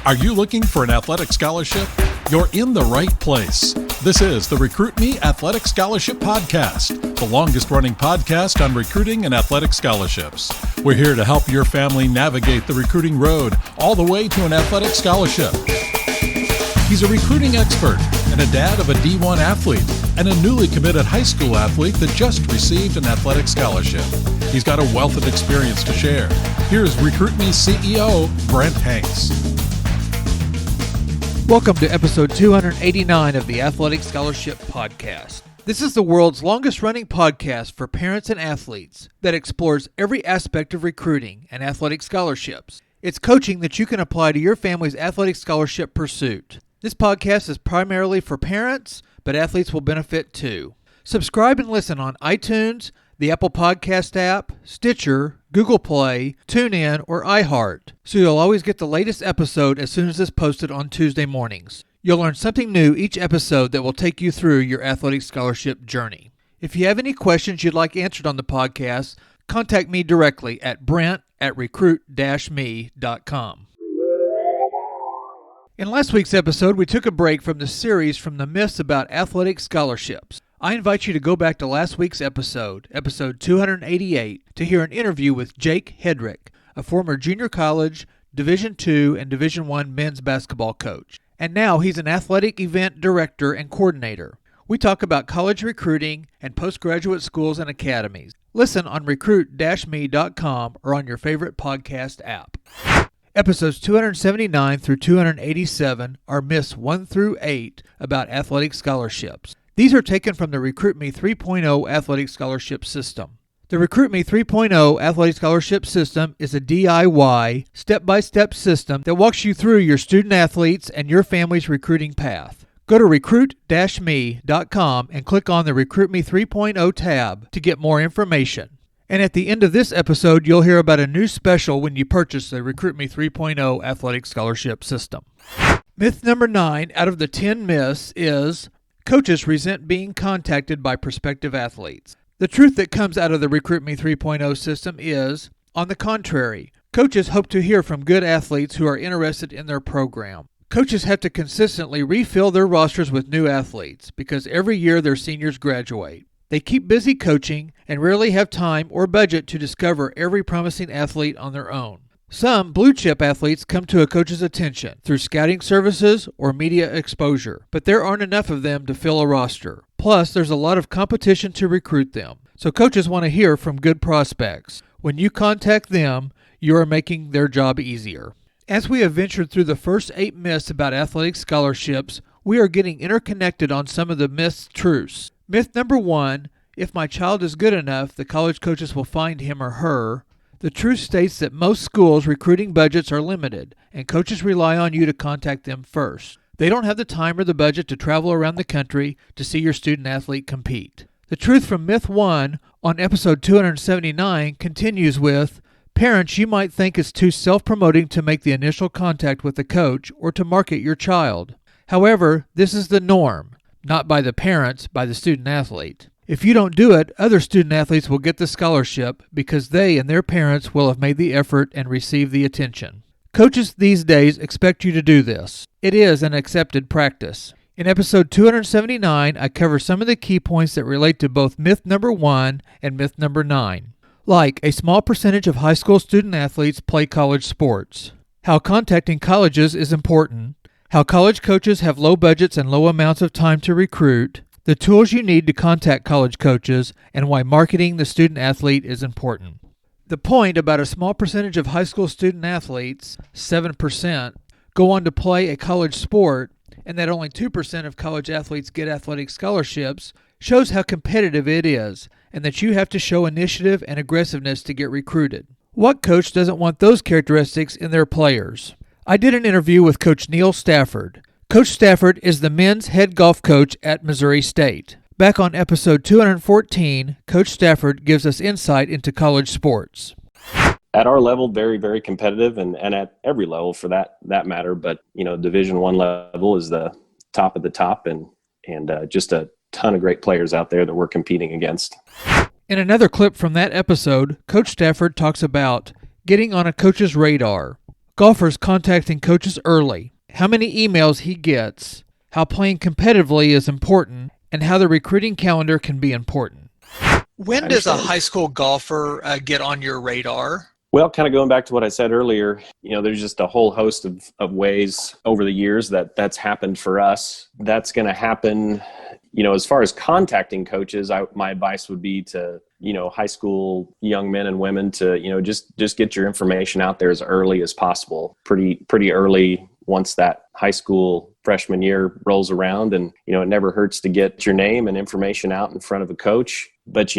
Are you looking for an athletic scholarship? You're in the right place. This is the Recruit Me Athletic Scholarship Podcast, the longest-running podcast on recruiting and athletic scholarships. We're here to help your family navigate the recruiting road all the way to an athletic scholarship. He's a recruiting expert and a dad of a D1 athlete and a newly committed high school athlete that just received an athletic scholarship. He's got a wealth of experience to share. Here's Recruit Me CEO, Brent Hanks. Welcome to episode 289 of the Athletic Scholarship Podcast. This is the world's longest-running podcast for parents and athletes that explores every aspect of recruiting and athletic scholarships. It's coaching that you can apply to your family's athletic scholarship pursuit. This podcast is primarily for parents, but athletes will benefit too. Subscribe and listen on iTunes, the Apple Podcast app, Stitcher, Google Play, TuneIn, or iHeart, so you'll always get the latest episode as soon as it's posted on Tuesday mornings. You'll learn something new each episode that will take you through your athletic scholarship journey. If you have any questions you'd like answered on the podcast, contact me directly at brent@recruit-me.com. In last week's episode, we took a break from the series from the myths about athletic scholarships. I invite you to go back to last week's episode 288, to hear an interview with Jake Hedrick, a former junior college, Division II, and Division I men's basketball coach. And now he's an athletic event director and coordinator. We talk about college recruiting and postgraduate schools and academies. Listen on recruit-me.com or on your favorite podcast app. Episodes 279 through 287 are myths 1 through 8 about athletic scholarships. These are taken from the Recruit Me 3.0 Athletic Scholarship System. The Recruit Me 3.0 Athletic Scholarship System is a DIY, step-by-step system that walks you through your student-athletes and your family's recruiting path. Go to recruit-me.com and click on the Recruit Me 3.0 tab to get more information. And at the end of this episode, you'll hear about a new special when you purchase the Recruit Me 3.0 Athletic Scholarship System. Myth number 9 out of the 10 myths is: coaches resent being contacted by prospective athletes. The truth that comes out of the Recruit Me 3.0 system is, on the contrary, coaches hope to hear from good athletes who are interested in their program. Coaches have to consistently refill their rosters with new athletes because every year their seniors graduate. They keep busy coaching and rarely have time or budget to discover every promising athlete on their own. Some blue-chip athletes come to a coach's attention through scouting services or media exposure, but there aren't enough of them to fill a roster. Plus, there's a lot of competition to recruit them, so coaches want to hear from good prospects. When you contact them, you are making their job easier. As we have ventured through the first 8 myths about athletic scholarships, we are getting interconnected on some of the myths' truths. Myth number 1, if my child is good enough, the college coaches will find him or her. The truth states that most schools' recruiting budgets are limited, and coaches rely on you to contact them first. They don't have the time or the budget to travel around the country to see your student-athlete compete. The truth from Myth 1 on episode 279 continues with: parents, you might think it's too self-promoting to make the initial contact with the coach or to market your child. However, this is the norm, not by the parents, by the student-athlete. If you don't do it, other student-athletes will get the scholarship because they and their parents will have made the effort and received the attention. Coaches these days expect you to do this. It is an accepted practice. In episode 279, I cover some of the key points that relate to both myth number 1 and myth number 9. Like, a small percentage of high school student-athletes play college sports. How contacting colleges is important. How college coaches have low budgets and low amounts of time to recruit. The tools you need to contact college coaches, and why marketing the student-athlete is important. The point about a small percentage of high school student-athletes, 7%, go on to play a college sport, and that only 2% of college athletes get athletic scholarships, shows how competitive it is, and that you have to show initiative and aggressiveness to get recruited. What coach doesn't want those characteristics in their players? I did an interview with Coach Neil Stafford. Coach Stafford is the men's head golf coach at Missouri State. Back on episode 214, Coach Stafford gives us insight into college sports. At our level, very, very competitive, and at every level for that matter. But, Division I level is the top of the top, and just a ton of great players out there that we're competing against. In another clip from that episode, Coach Stafford talks about getting on a coach's radar. golfers contacting coaches early, how many emails he gets, how playing competitively is important, and how the recruiting calendar can be important. When does a high school golfer get on your radar? Well, kind of going back to what I said earlier, there's just a whole host of ways over the years that's happened for us. That's going to happen, as far as contacting coaches, my advice would be to, high school young men and women to, just get your information out there as early as possible, pretty early once that high school freshman year rolls around. And, it never hurts to get your name and information out in front of a coach. But,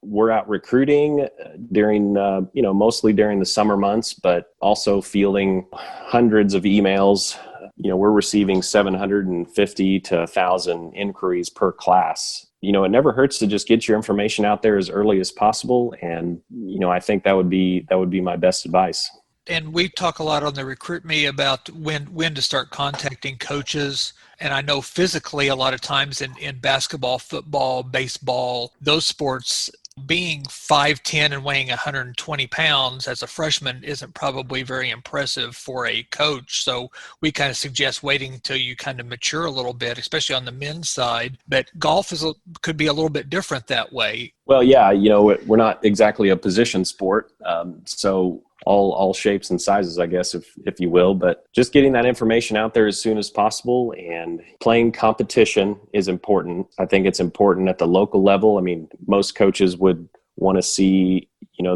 we're out recruiting during, mostly during the summer months, but also fielding hundreds of emails. We're receiving 750 to 1,000 inquiries per class. It never hurts to just get your information out there as early as possible. And, I think that would be my best advice. And we talk a lot on the Recruit Me about when to start contacting coaches. And I know physically a lot of times in basketball, football, baseball, those sports, being 5'10" and weighing 120 pounds as a freshman isn't probably very impressive for a coach. So we kind of suggest waiting until you kind of mature a little bit, especially on the men's side. But golf could be a little bit different that way. Well, yeah, we're not exactly a position sport. So all shapes and sizes, I guess, if you will, but just getting that information out there as soon as possible and playing competition is important. I think it's important at the local level. I mean, most coaches would want to see,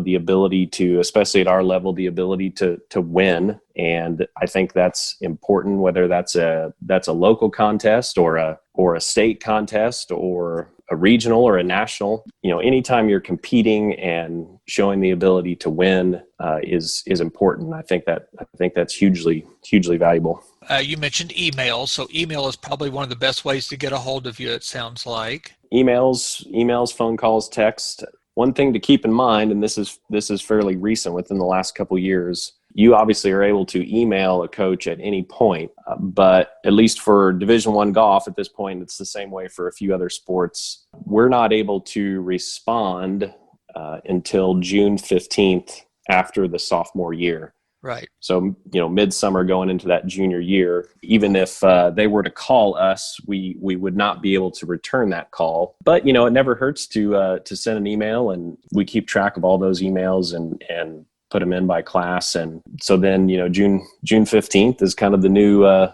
the ability to, especially at our level, the ability to win. And I think that's important, whether that's a local contest or a state contest or a regional or a national. Anytime you're competing and showing the ability to win is important. I think that's hugely valuable. You mentioned email, so email is probably one of the best ways to get a hold of you, it sounds like. Emails, phone calls, text. One thing to keep in mind, and this is fairly recent within the last couple of years, you obviously are able to email a coach at any point, but at least for Division I golf at this point, it's the same way for a few other sports. We're not able to respond until June 15th after the sophomore year. Right. So, midsummer going into that junior year, even if they were to call us, we would not be able to return that call. But, it never hurts to send an email, and we keep track of all those emails and put them in by class. And so then, June 15th is kind of the new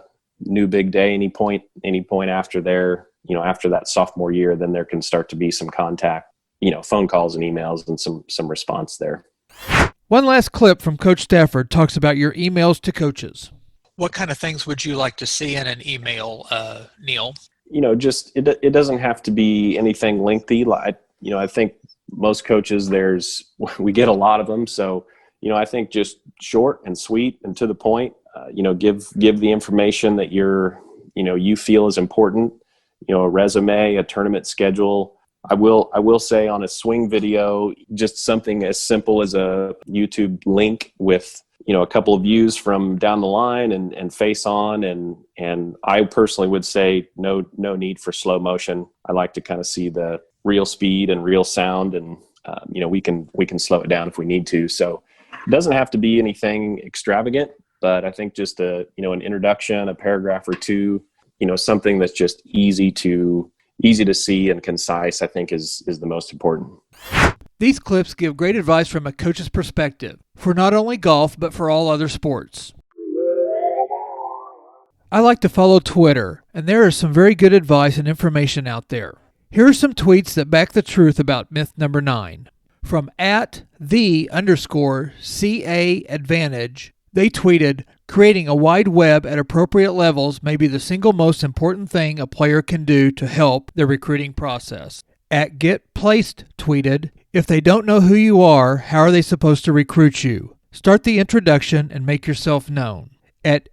big day. Any point after after that sophomore year, then there can start to be some contact, phone calls and emails and some response there. One last clip from Coach Stafford talks about your emails to coaches. What kind of things would you like to see in an email, Neil? Just it doesn't have to be anything lengthy. I think most coaches, we get a lot of them. So, I think just short and sweet and to the point, give the information that you feel is important, a resume, a tournament schedule. I will say on a swing video, just something as simple as a YouTube link with, a couple of views from down the line and face on. And I personally would say no need for slow motion. I like to kind of see the real speed and real sound, and, we can slow it down if we need to. So it doesn't have to be anything extravagant, but I think just an introduction, a paragraph or two, something that's just easy to see and concise, I think is the most important. These clips give great advice from a coach's perspective for not only golf, but for all other sports. I like to follow Twitter, and there is some very good advice and information out there. Here are some tweets that back the truth about myth number 9. From @the_CA_advantage, they tweeted, creating a wide web at appropriate levels may be the single most important thing a player can do to help the recruiting process. @GetPlaced tweeted, if they don't know who you are, how are they supposed to recruit you? Start the introduction and make yourself known.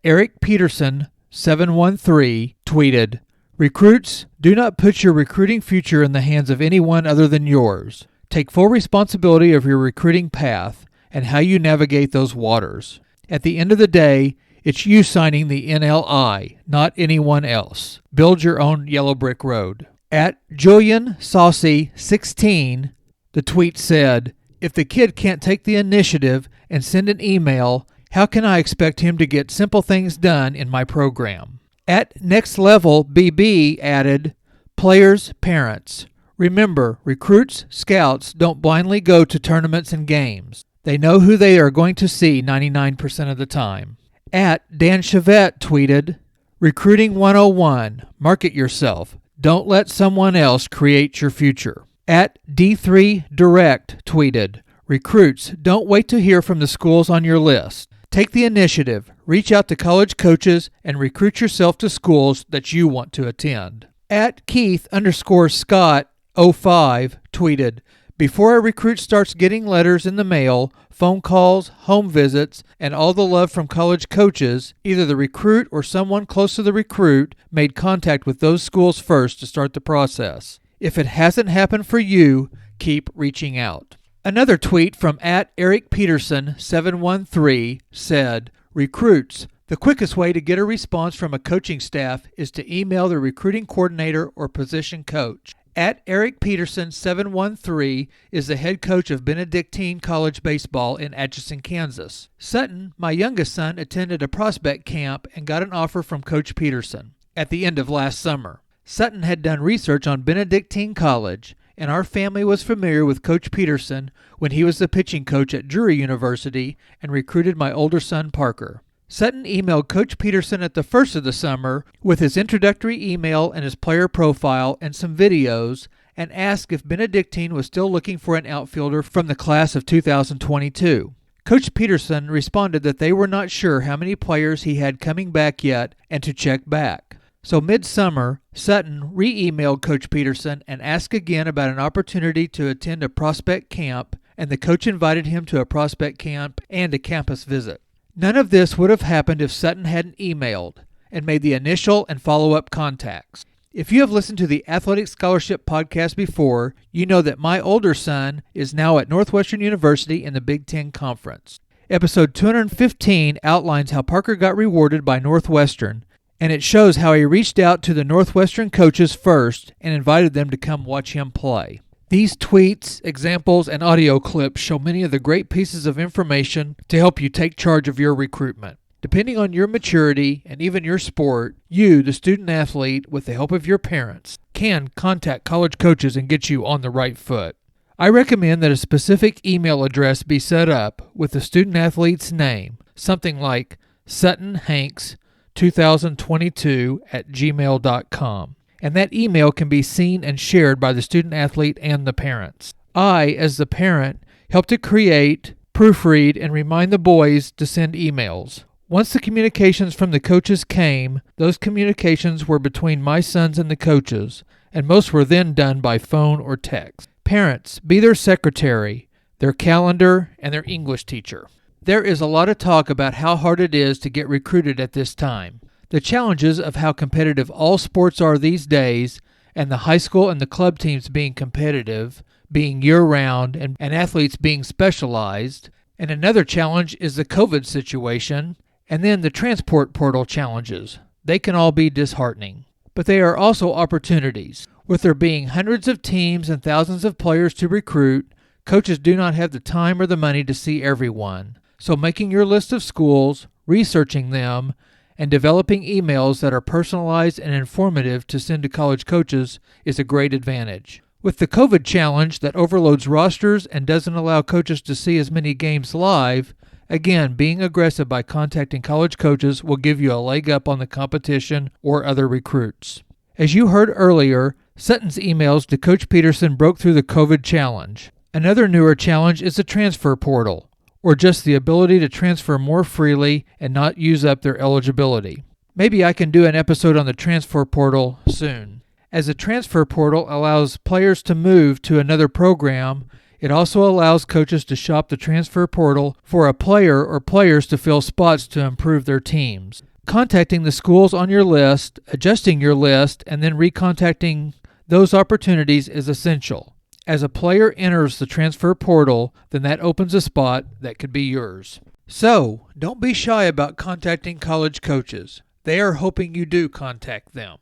@Eric Peterson 713 tweeted, recruits, do not put your recruiting future in the hands of anyone other than yours. Take full responsibility of your recruiting path and how you navigate those waters. At the end of the day, it's you signing the NLI, not anyone else. Build your own yellow brick road. @JulianSaucy16, the tweet said, if the kid can't take the initiative and send an email, How can I expect him to get simple things done in my program? At Next Level, BB added, players, parents. Remember, recruits, scouts don't blindly go to tournaments and games. They know who they are going to see 99% of the time. At Dan Chavette tweeted, Recruiting 101, market yourself. Don't let someone else create your future. At D3 Direct tweeted, Recruits, don't wait to hear from the schools on your list. Take the initiative, reach out to college coaches, and recruit yourself to schools that you want to attend. At Keith_Scott05 tweeted, Before a recruit starts getting letters in the mail, phone calls, home visits, and all the love from college coaches, either the recruit or someone close to the recruit made contact with those schools first to start the process. If it hasn't happened for you, keep reaching out. Another tweet from @EricPeterson713 said, Recruits, the quickest way to get a response from a coaching staff is to email the recruiting coordinator or position coach. @EricPeterson713 is the head coach of Benedictine College Baseball in Atchison, Kansas. Sutton, my youngest son, attended a prospect camp and got an offer from Coach Peterson at the end of last summer. Sutton had done research on Benedictine College, and our family was familiar with Coach Peterson when he was the pitching coach at Drury University and recruited my older son Parker. Sutton emailed Coach Peterson at the first of the summer with his introductory email and his player profile and some videos and asked if Benedictine was still looking for an outfielder from the class of 2022. Coach Peterson responded that they were not sure how many players he had coming back yet and to check back. So midsummer, Sutton re-emailed Coach Peterson and asked again about an opportunity to attend a prospect camp, and the coach invited him to a prospect camp and a campus visit. None of this would have happened if Sutton hadn't emailed and made the initial and follow-up contacts. If you have listened to the Athletic Scholarship podcast before, you know that my older son is now at Northwestern University in the Big Ten Conference. Episode 215 outlines how Parker got rewarded by Northwestern, and it shows how he reached out to the Northwestern coaches first and invited them to come watch him play. These tweets, examples, and audio clips show many of the great pieces of information to help you take charge of your recruitment. Depending on your maturity and even your sport, you, the student athlete, with the help of your parents, can contact college coaches and get you on the right foot. I recommend that a specific email address be set up with the student athlete's name, something like SuttonHanks2022@gmail.com. And that email can be seen and shared by the student athlete and the parents. I, as the parent, help to create, proofread, and remind the boys to send emails. Once the communications from the coaches came, those communications were between my sons and the coaches, and most were then done by phone or text. Parents, be their secretary, their calendar, and their English teacher. There is a lot of talk about how hard it is to get recruited at this time. The challenges of how competitive all sports are these days, and the high school and the club teams being competitive, being year-round, and athletes being specialized. And another challenge is the COVID situation, and then the transport portal challenges. They can all be disheartening. But they are also opportunities. With there being hundreds of teams and thousands of players to recruit, coaches do not have the time or the money to see everyone. So making your list of schools, researching them, and developing emails that are personalized and informative to send to college coaches is a great advantage. With the COVID challenge that overloads rosters and doesn't allow coaches to see as many games live, again, being aggressive by contacting college coaches will give you a leg up on the competition or other recruits. As you heard earlier, Sutton's emails to Coach Peterson broke through the COVID challenge. Another newer challenge is the transfer portal, or just the ability to transfer more freely and not use up their eligibility. Maybe I can do an episode on the transfer portal soon. As the transfer portal allows players to move to another program, it also allows coaches to shop the transfer portal for a player or players to fill spots to improve their teams. Contacting the schools on your list, adjusting your list, and then recontacting those opportunities is essential. As a player enters the transfer portal, then that opens a spot that could be yours. So, don't be shy about contacting college coaches. They are hoping you do contact them.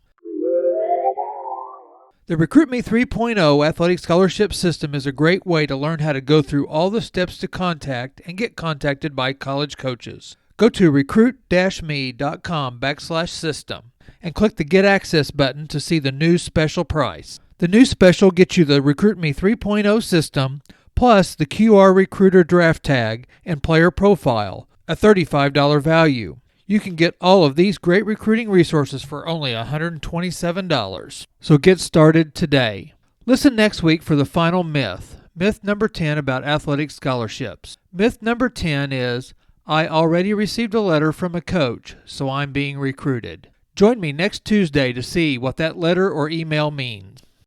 The Recruit Me 3.0 Athletic Scholarship System is a great way to learn how to go through all the steps to contact and get contacted by college coaches. Go to recruit-me.com/system and click the Get Access button to see the new special price. The new special gets you the Recruit Me 3.0 system plus the QR Recruiter Draft Tag and Player Profile, a $35 value. You can get all of these great recruiting resources for only $127. So get started today. Listen next week for the final myth. Myth number 10 about athletic scholarships. Myth number 10 is, I already received a letter from a coach, so I'm being recruited. Join me next Tuesday to see what that letter or email means.